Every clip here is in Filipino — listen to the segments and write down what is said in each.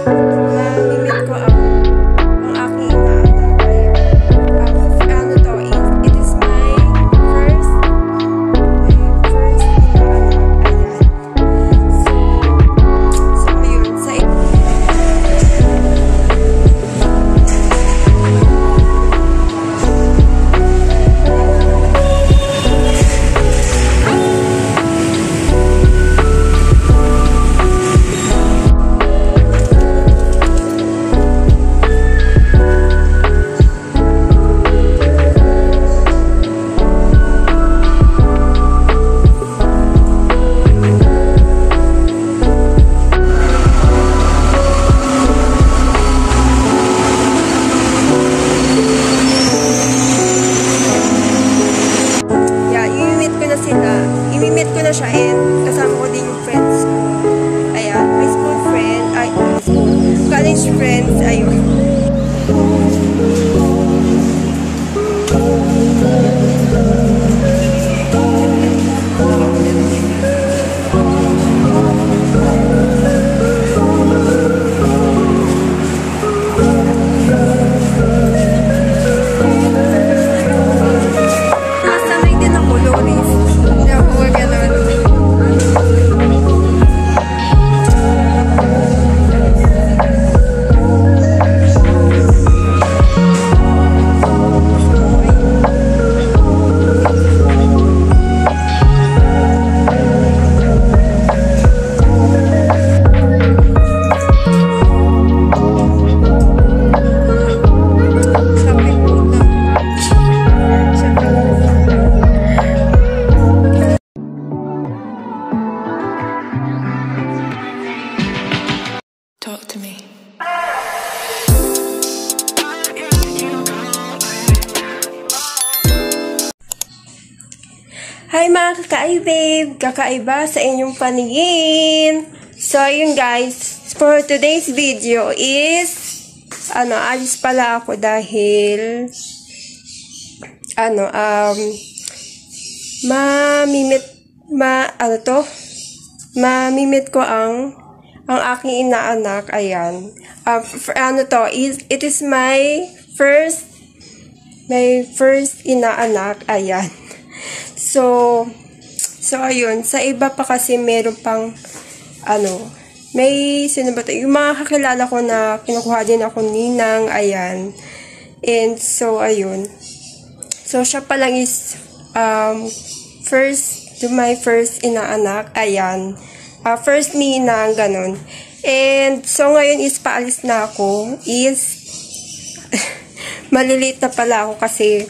mamimit ko ang aking inaanak. Ano to, it is my first inaanak. Ayan. So ayun, imimit ko na siya and kasama ko din yung friends ko. Ayan, my school friend, college friends, ayun. Talk to me. Hi mga kakaibib! Kakaiba sa inyong paningin! So yun guys, for today's video is alis pala ako dahil mamimit ko ang aking inaanak. Ayan. It is my first inaanak. Ayan. So ayun, sa iba pa kasi meron pang sino ba to? Yung mga kakilala ko na kinukuha din ako ninang. Ayan. And so ayun. So siya pa lang is my first inaanak. Ayan. First ninang, ganun. And, so ngayon is paalis na ako. Malilate na pala ako kasi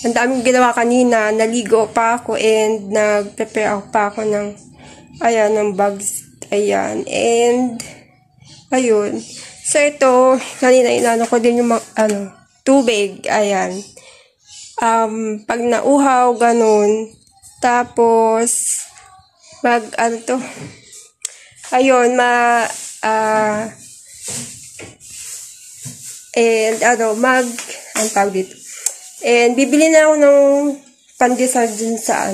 ang daming ginawa kanina. Naligo pa ako and nag-prepare ako pa ako ng bags. Ayan. And, ayun. So, ito, kanina inano ko din yung tubig. Ayan. Pag nauhaw, ganun. Tapos, and bibili na ako ng pandesal dun sa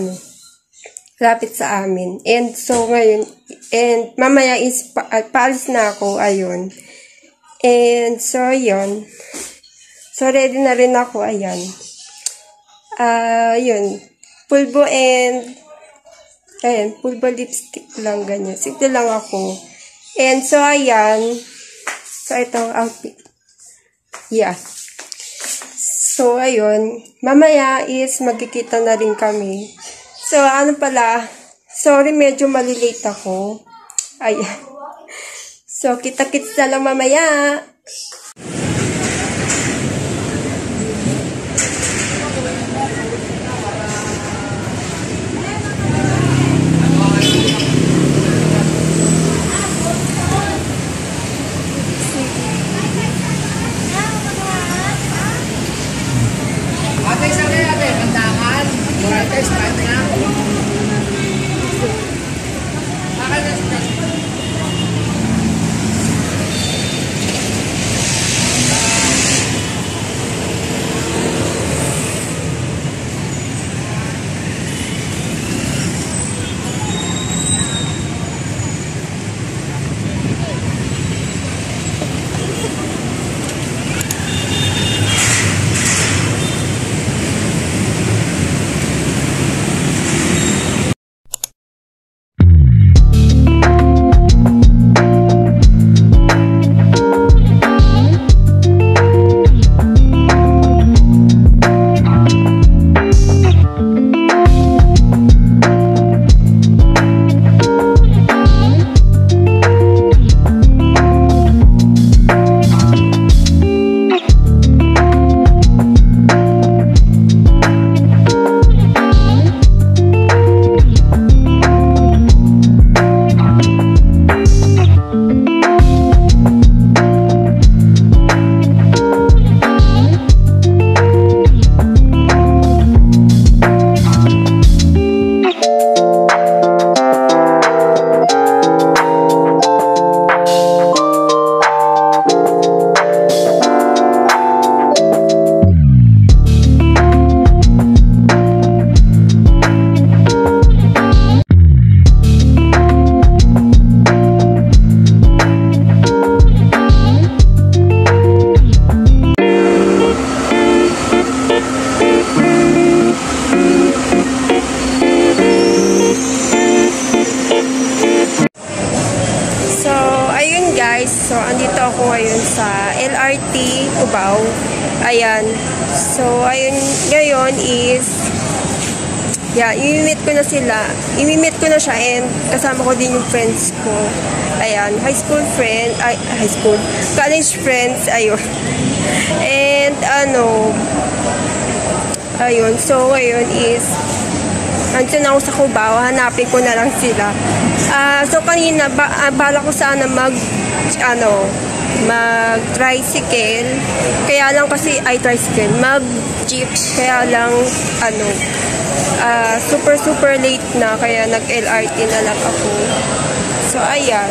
lapit sa amin. And so ngayon, and mamaya is paalis na ako. Ayun. And so ayun. So ready na rin ako. Ayan. Yun. Pulbo and pulbo lipstick lang, ganyan. Simple lang ako. And so, ayan. So, itong outfit. Yeah. So, ayun. Mamaya is magkikita na rin kami. So, sorry, medyo malilate ako. Ayan. So, kita-kits na lang mamaya. So, andito ako ngayon sa LRT Cubao. Ayan. So, ayun, ngayon is, imimit ko na sila. Imimit ko na siya and kasama ko din yung friends ko. Ayan, college friends, ayun. And, ayun, so, ngayon is, andyan ako sa Cubao, hanapin ko na lang sila. So, kanina, bala ko sana mag-tricycle. Kaya lang kasi, mag-jeep. Kaya lang, super late na. Kaya nag-LRT na lang ako. So, ayan.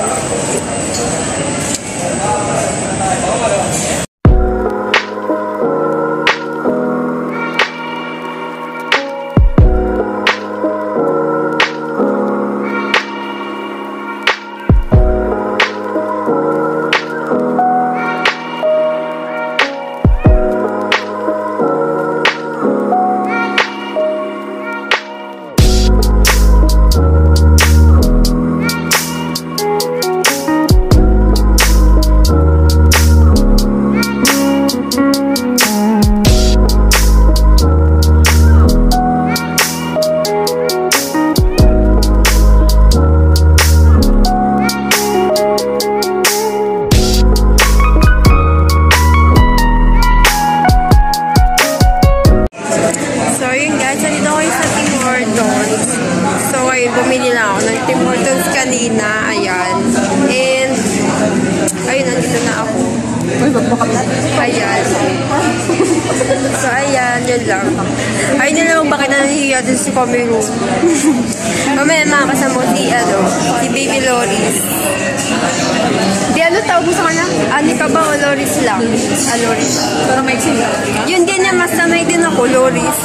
Bumili lang ako ng Tim Hortons kanina. Ayan. And, ayun, nandito na ako. Ayan. So, ayan, yun lang. Ayun yun lang bakit nahihiya din si Camero. Mamaya makakasama si Baby Loris. Di tawag mo sa kanya? Ani ka ba o Loris lang? Loris. Pero may sila. Yun din niya, masanay din ako, Loris.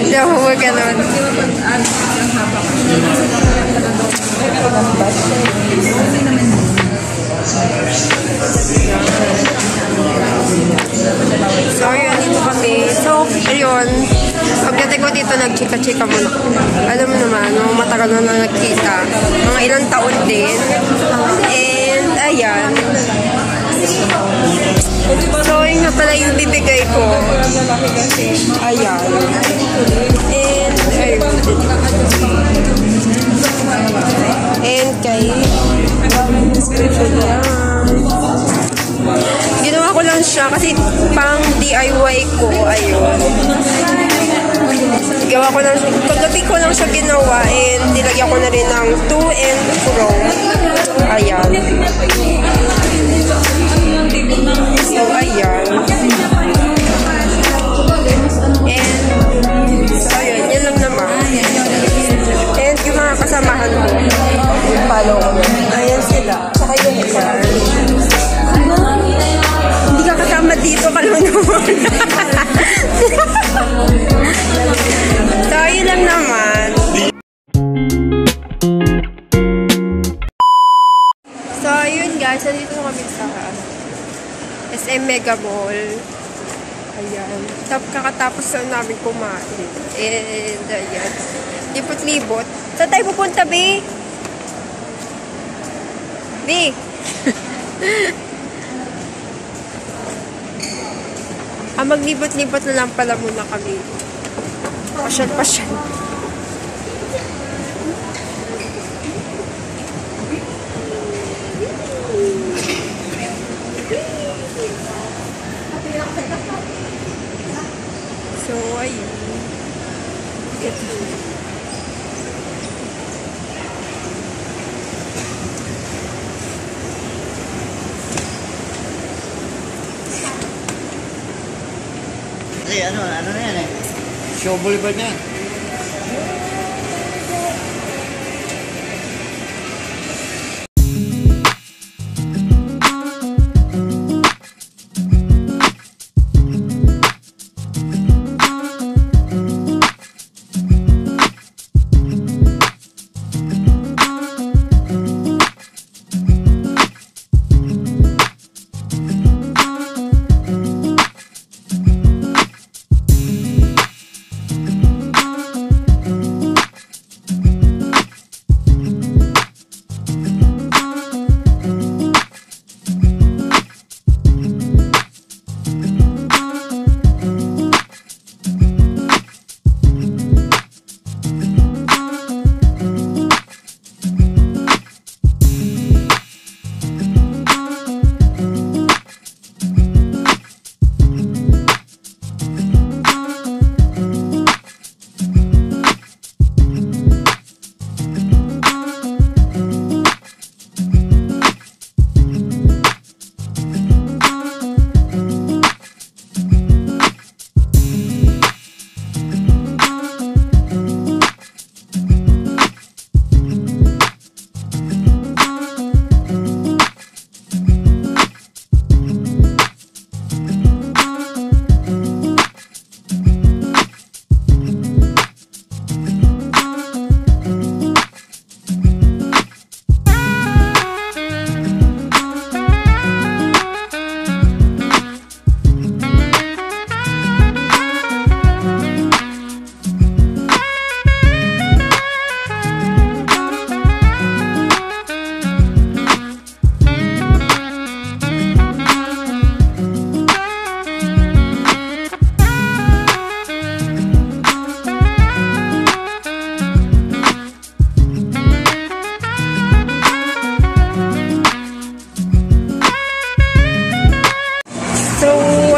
Di ako gano'n. So, ayun, dito kami. So, ayun. Pagdating ko dito, nagchika-chika muna. Alam mo naman, matagal na nagkita. Mga ilang taon din. And, ayan. So, yun nga pala yung bibigay ko. Ayan. And, ayun. And kay ginawa ko lang siya kasi pang DIY ko. Ayun. Gawa ko lang, kagabi ko lang siya ginawa and nilagyan ko na rin ng to and fro. Ayan. So, ayan. And, so, ayun. Yan lang naman. And yung mga kasamahan ko, yung follow ko. Ayan sila. Saka yung isa. Hindi ka kasama dito, kalunod. So, ayun lang naman. So, ayun guys. Nandito na kami sa SM Mega Mall. Ayan. Kakatapos na namin kumain. And, ayan. Lipot-libot. Saan tayo pupunta, B? B? Maglibot-libot na lang pala muna kami. Pasyal-pasyal. So, ayun. Ito. Ano na yan eh? Show Boulevard na yan.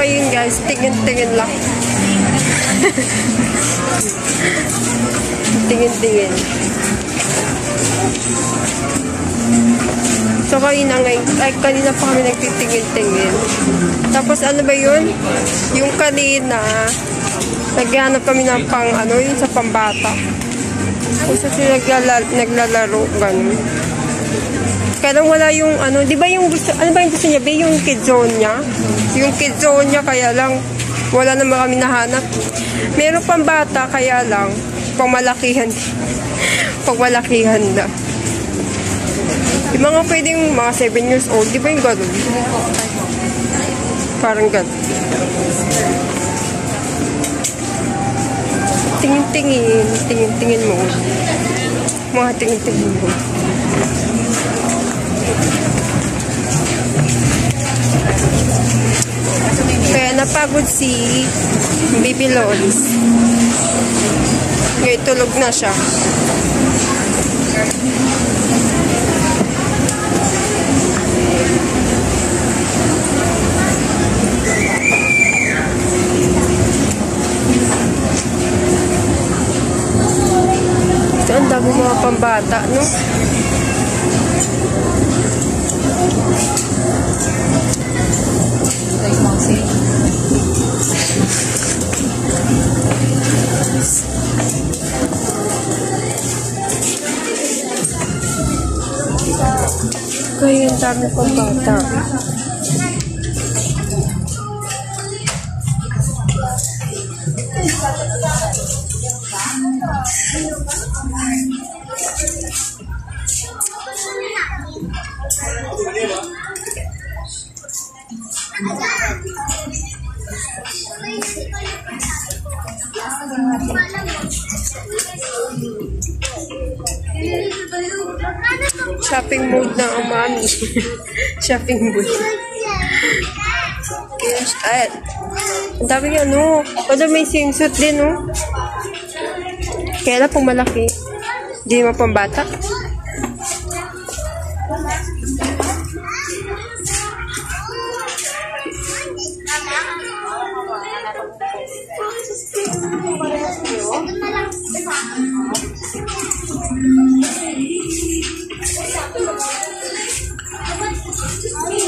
ayun guys, tingin-tingin lang. Tingin-tingin. So, kanina pa kami nagtitingin-tingin. Tapos, ano ba yun? Yung kanina, naghanap kami ng yung sa pambata. Kung sa sila naglalaro, ganun. Kaya lang wala yung, di ba yung gusto, ano ba yung gusto niya? Yung kidzone niya? Yung kidzone niya, kaya lang, wala naman kami nahanap. Meron pambata, kaya lang, pangmalakihan. Pangmalakihan na. Yung mga pwedeng mga 7 years old, di ba yung gano'n? Parang gano'n. Tingin-tingin mo. Mga tingin-tingin mo. Kaya napagod si Baby Lolis. Ngayon tulog na siya. Ang dami mga pambata, no? Kaya ang dami pambata. Shopping mood na ang mami. Shopping mood. Ay, ang dami Pwede may swimsuit din, no? Kaya lang pong malaki. Hindi naman pambata.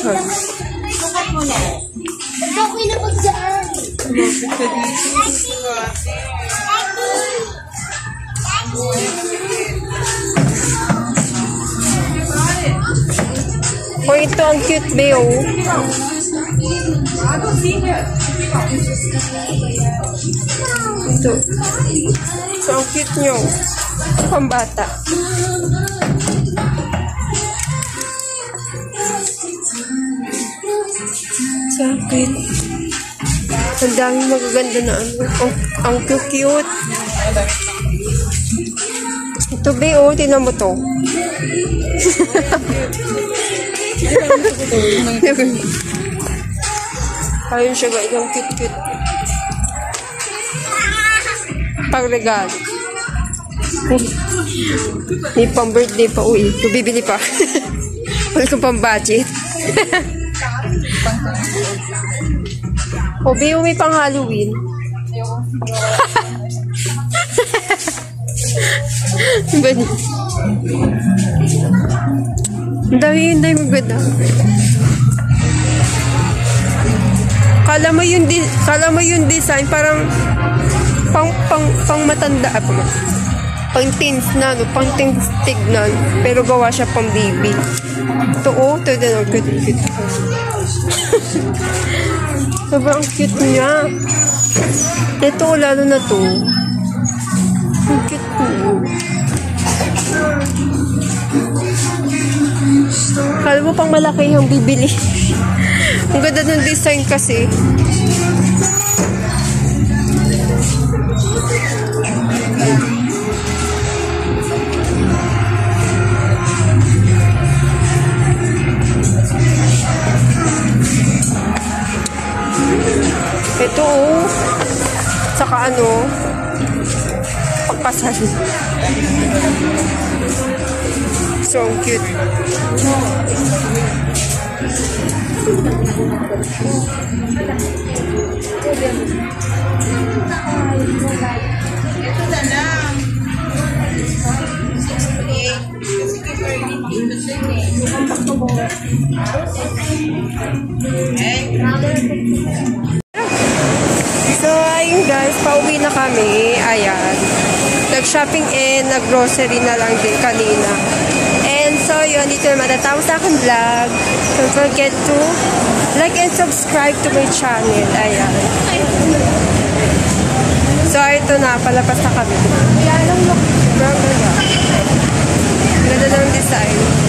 Sukat mo na. Ito ko yung napagsaan. Oh, ito ang cute ba, oh. Ito. So, ang cute nyo. Pambata. Sakit. Ang daming magaganda na ang cute. Ito ba, oh. Tinan mo to. Ayun siya guys, ang cute. Pang regalo. May pang birthday pa, uy. Bibili pa. Wala kong pang budget. O, may pang Halloween. Diba niya? Ang dami maganda. Kala mo yung design parang pang matanda, pang teens na, no? Pang teens tignan. Pero gawa siya pang baby. Ito, oh. Ito din, oh. Cute. Sobrang cute niya. Ito, lalo na to. Ang cute po. Kala mo pang malaki yung bibili. Ang ganda ng design kasi. Ito, oh. Saka pagpasal. So cute. Ito na lang. 68. Kasi keeper dito sa So, ayun guys, pauwi na kami. Ayan. Nag-shopping and nag-grocery na lang din kanina. And so, yun, dito na matatapos na akong vlog. Don't forget to like and subscribe to my channel. Ayan. So, ito na, palapas na kami. Ayan, ang ganda ng design.